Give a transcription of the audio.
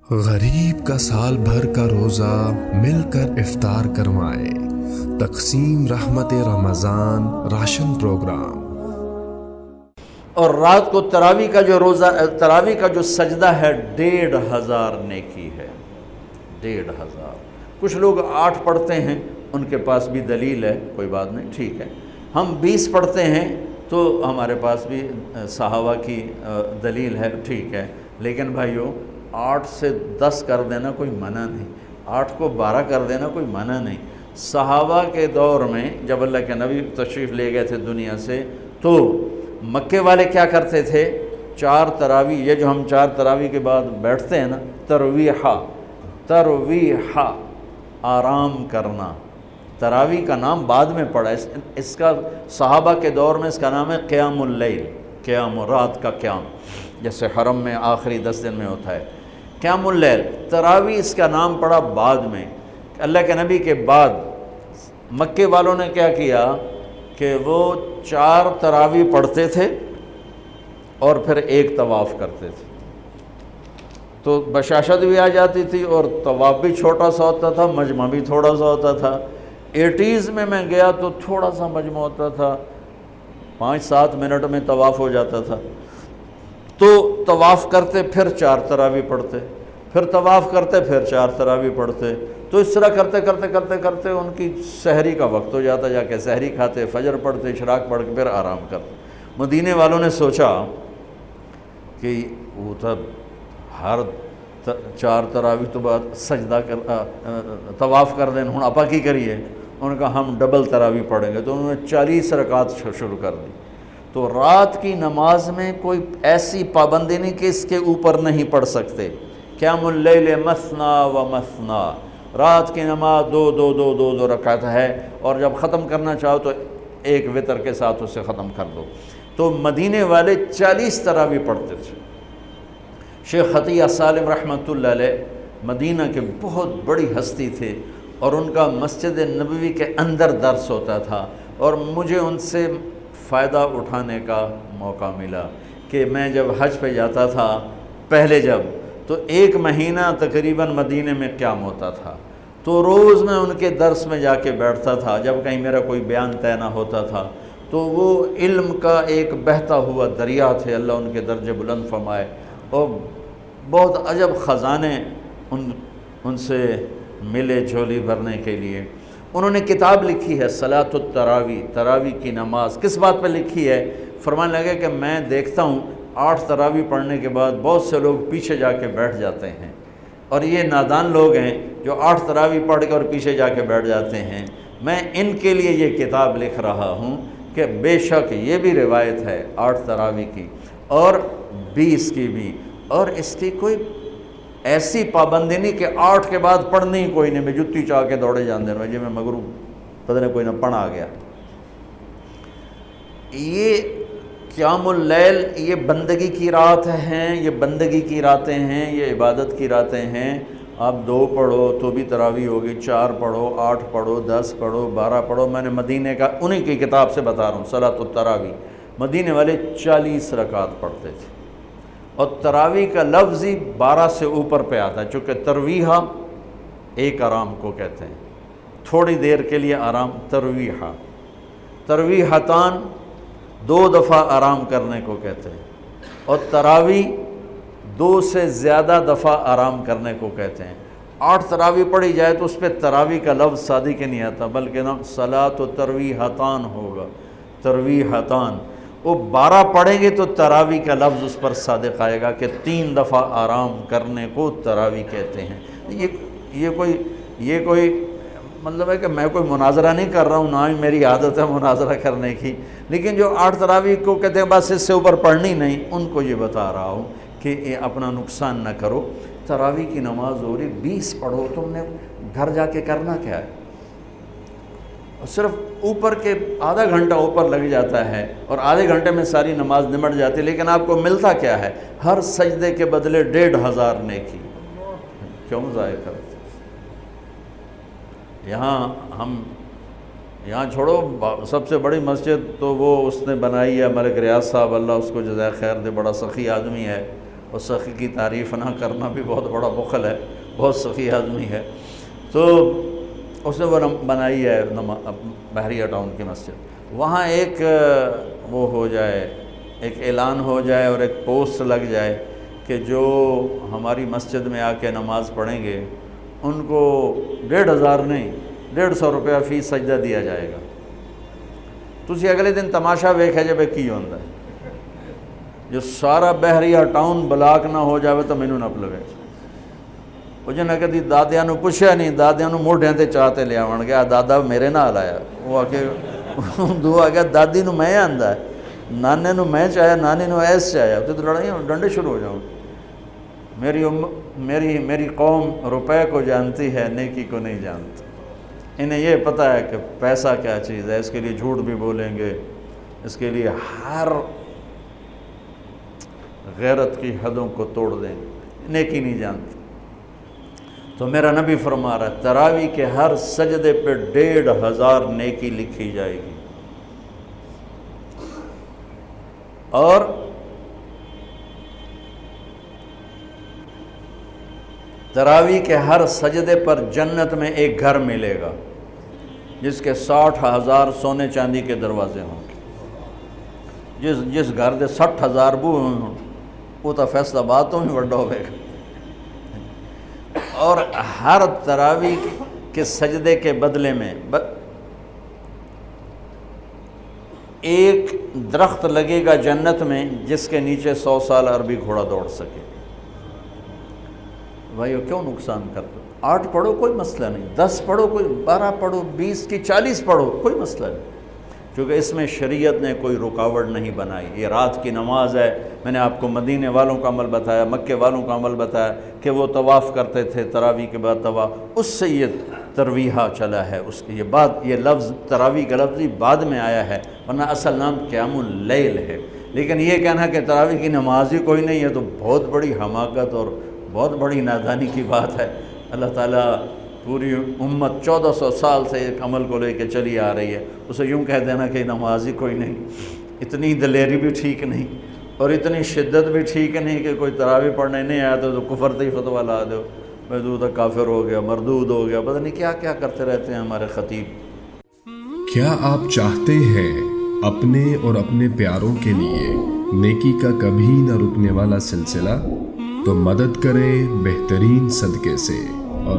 غریب کا سال بھر کا روزہ مل کر افطار کروائے، تقسیم رحمت رمضان راشن پروگرام۔ اور رات کو تراویح کا جو روزہ تراویح کا جو سجدہ ہے 1500 نیکی ہے، 1500۔ کچھ لوگ 8 پڑھتے ہیں، ان کے پاس بھی دلیل ہے، کوئی بات نہیں، ٹھیک ہے۔ ہم 20 پڑھتے ہیں تو ہمارے پاس بھی صحابہ کی دلیل ہے، ٹھیک ہے۔ لیکن بھائیو 8 سے 10 کر دینا کوئی منع نہیں، 8 کو 12 کر دینا کوئی منع نہیں۔ صحابہ کے دور میں جب اللہ کے نبی تشریف لے گئے تھے دنیا سے، تو مکے والے کیا کرتے تھے؟ 4 تراویح، یہ جو ہم 4 تراویح کے بعد بیٹھتے ہیں نا، ترویحہ آرام کرنا۔ تراویح کا نام بعد میں پڑا، اس کا صحابہ کے دور میں اس کا نام ہے قیام اللیل، قیام رات کا قیام، جیسے حرم میں آخری 10 دن میں ہوتا ہے قیام اللیل۔ تراویح اس کا نام پڑا بعد میں۔ اللہ کے نبی کے بعد مکے والوں نے کیا کیا کہ وہ 4 تراویح پڑھتے تھے اور پھر 1 طواف کرتے تھے، تو بشاشت بھی آ جاتی تھی اور طواف بھی چھوٹا سا ہوتا تھا، مجمع بھی تھوڑا سا ہوتا تھا۔ 80s میں گیا تو تھوڑا سا مجمع ہوتا تھا، 5-7 منٹ میں طواف ہو جاتا تھا۔ تو طواف کرتے پھر 4 تراویح پڑھتے، پھر طواف کرتے پھر 4 تراویح پڑھتے، تو اس طرح کرتے کرتے کرتے کرتے ان کی سحری کا وقت ہو جاتا، جا کے سحری کھاتے، فجر پڑھتے، اشراق پڑھ کے پھر آرام کرتے۔ مدینے والوں نے سوچا کہ وہ تب ہر 4 تراویح تو بعد سجدہ طواف کر دیں، ہن اپا کی کریے؟ انہوں نے کہا ہم ڈبل تراویح پڑھیں گے، تو انہوں نے 40 رکعت شروع کر دی۔ تو رات کی نماز میں کوئی ایسی پابندی نہیں کہ اس کے اوپر نہیں پڑھ سکتے۔ قیام اللیل مثنا و مثنا، رات کی نماز 2 رکعت ہے، اور جب ختم کرنا چاہو تو 1 وتر کے ساتھ اسے ختم کر دو۔ تو مدینے والے 40 تراویح پڑھتے تھے۔ شیخ عطیہ سالم رحمۃ اللہ علیہ مدینہ کے بہت بڑی ہستی تھے، اور ان کا مسجد نبوی کے اندر درس ہوتا تھا، اور مجھے ان سے فائدہ اٹھانے کا موقع ملا کہ میں جب حج پہ جاتا تھا پہلے تو 1 مہینہ تقریباً مدینے میں قیام ہوتا تھا، تو روز میں ان کے درس میں جا کے بیٹھتا تھا۔ جب کہیں میرا کوئی بیان طے نہ ہوتا تھا تو وہ علم کا ایک بہتا ہوا دریا تھے، اللہ ان کے درجے بلند فرمائے، اور بہت عجب خزانے ان سے ملے جھولی بھرنے کے لیے۔ انہوں نے کتاب لکھی ہے صلاۃ التراویح، تراویح کی نماز۔ کس بات پہ لکھی ہے؟ فرمانے لگے کہ میں دیکھتا ہوں 8 تراویح پڑھنے کے بعد بہت سے لوگ پیچھے جا کے بیٹھ جاتے ہیں، اور یہ نادان لوگ ہیں جو 8 تراویح پڑھ کے اور پیچھے جا کے بیٹھ جاتے ہیں۔ میں ان کے لیے یہ کتاب لکھ رہا ہوں کہ بے شک یہ بھی روایت ہے 8 تراویح کی اور 20 کی بھی، اور اس کی کوئی ایسی پابندی نہیں کہ 8 کے بعد پڑھنی ہی کوئی نہیں، میں جتی چاہ کے دوڑے جان دینا جی میں مگرو پتہ نہیں کوئی نہ پڑھ آ گیا۔ یہ قیام اللیل یہ بندگی کی رات ہیں، یہ بندگی کی راتیں ہیں، یہ عبادت کی راتیں ہیں۔ آپ 2 پڑھو تو بھی تراویح ہوگی، 4 پڑھو، 8 پڑھو، 10 پڑھو، 12 پڑھو۔ میں نے مدینے کا انہی کی کتاب سے بتا رہا ہوں صلاۃ التراویح، مدینے والے 40 رکعت پڑھتے تھے، اور تراویح کا لفظ ہی 12 سے اوپر پہ آتا ہے، چونکہ ترویحہ 1 آرام کو کہتے ہیں، تھوڑی دیر کے لیے آرام، ترویحہ۔ ترویحتان 2 دفعہ آرام کرنے کو کہتے ہیں، اور تراویح 2 سے زیادہ دفعہ آرام کرنے کو کہتے ہیں۔ 8 تراویح پڑھی جائے تو اس پہ تراویح کا لفظ سادی کے نہیں آتا، بلکہ نا صلاۃ و ترویحتان ہوگا، ترویحتان۔ وہ 12 پڑھیں گے تو تراویح کا لفظ اس پر صادق آئے گا کہ 3 دفعہ آرام کرنے کو تراویح کہتے ہیں۔ یہ کوئی مطلب ہے کہ میں کوئی مناظرہ نہیں کر رہا ہوں، نہ ہی میری عادت ہے مناظرہ کرنے کی، لیکن جو 8 تراویح کو کہتے ہیں بس اس سے اوپر پڑھنی نہیں، ان کو یہ بتا رہا ہوں کہ اپنا نقصان نہ کرو۔ تراویح کی نماز ہو رہی 20 پڑھو، تم نے گھر جا کے کرنا کیا ہے؟ صرف اوپر کے آدھا گھنٹہ اوپر لگ جاتا ہے، اور آدھے گھنٹے میں ساری نماز نمٹ جاتی ہے، لیکن آپ کو ملتا کیا ہے؟ ہر سجدے کے بدلے 1500 نیکی۔ کیوں ضائع کرتے؟ یہاں چھوڑو، سب سے بڑی مسجد تو وہ اس نے بنائی ہے ملک ریاض صاحب، اللہ اس کو جزائے خیر دے، بڑا سخی آدمی ہے، اور سخی کی تعریف نہ کرنا بھی بہت بڑا بخل ہے، بہت سخی آدمی ہے۔ تو اس نے وہ بنائی ہے بحریہ ٹاؤن کی مسجد، وہاں ایک وہ ہو جائے، ایک اعلان ہو جائے اور ایک پوسٹ لگ جائے کہ جو ہماری مسجد میں آ کے نماز پڑھیں گے ان کو 1500 نہیں 150 روپیہ فی سجدہ دیا جائے گا۔ تسی اگلے دن تماشا ویکھے جے کی ہوندا ہے، جو سارا بحریہ ٹاؤن بلاک نہ ہو جاوے تو مینوں نہ پلوے۔ وہ جن کدی دادیاں نو پوچھیا نہیں، دادیاں نو موڈیاں تے چاہتے لے آون گیا، دادا میرے نال آیا، وہ آ کے دعا گیا دادی نو میں آندا ہے، نانے نو میں چاہیا، نانی نو ایس چاہیا، تو لڑائیاں ڈنڈے شروع ہو جاؤں۔ میری قوم روپے کو جانتی ہے، نیکی کو نہیں جانتی۔ انہیں یہ پتہ ہے کہ پیسہ کیا چیز ہے، اس کے لیے جھوٹ بھی بولیں گے، اس کے لیے ہر غیرت کی حدوں کو توڑ دیں گے، نیکی نہیں جانتی۔ تو میرا نبی فرما رہا ہے تراویح کے ہر سجدے پہ 1500 نیکی لکھی جائے گی، اور تراویح کے ہر سجدے پر جنت میں ایک گھر ملے گا جس کے 60,000 سونے چاندی کے دروازے ہوں گے۔ جس گھر دے 60,000 بو ہوں وہ تو فیصلہ آباد تو ہی وڈا ہوئے گا۔ اور ہر تراویح کے سجدے کے بدلے میں ایک درخت لگے گا جنت میں جس کے نیچے 100 سال عربی گھوڑا دوڑ سکے۔ بھائیو کیوں نقصان کرتے؟ 8 پڑھو کوئی مسئلہ نہیں، 10 پڑھو کوئی، 12 پڑھو، 20 کی 40 پڑھو کوئی مسئلہ نہیں، کیونکہ اس میں شریعت نے کوئی رکاوٹ نہیں بنائی۔ یہ رات کی نماز ہے، میں نے آپ کو مدینے والوں کا عمل بتایا، مکے والوں کا عمل بتایا کہ وہ طواف کرتے تھے تراویح کے بعد طواف، اس سے یہ ترویحہ چلا ہے۔ اس کی یہ لفظ تراویح کا لفظ بعد میں آیا ہے، ورنہ اصل نام قیام اللیل ہے۔ لیکن یہ کہنا کہ تراویح کی نماز ہی کوئی نہیں ہے تو بہت بڑی حماقت اور بہت بڑی نادانی کی بات ہے۔ اللہ تعالیٰ پوری امت 1400 سال سے ایک عمل کو لے کے چلی آ رہی ہے، اسے یوں کہہ دینا کہ نماز ہی کوئی نہیں، اتنی دلیری بھی ٹھیک نہیں اور اتنی شدت بھی ٹھیک نہیں کہ کوئی تراویح پڑھنے نہیں آیا تو کفر تے ہی فتویٰ لا دو، تو کافر ہو گیا، مردود ہو گیا، پتہ نہیں کیا کیا کرتے رہتے ہیں ہمارے خطیب۔ کیا آپ چاہتے ہیں اپنے اور اپنے پیاروں کے لیے نیکی کا کبھی نہ رکنے والا سلسلہ؟ تو مدد کریں بہترین صدقے سے اور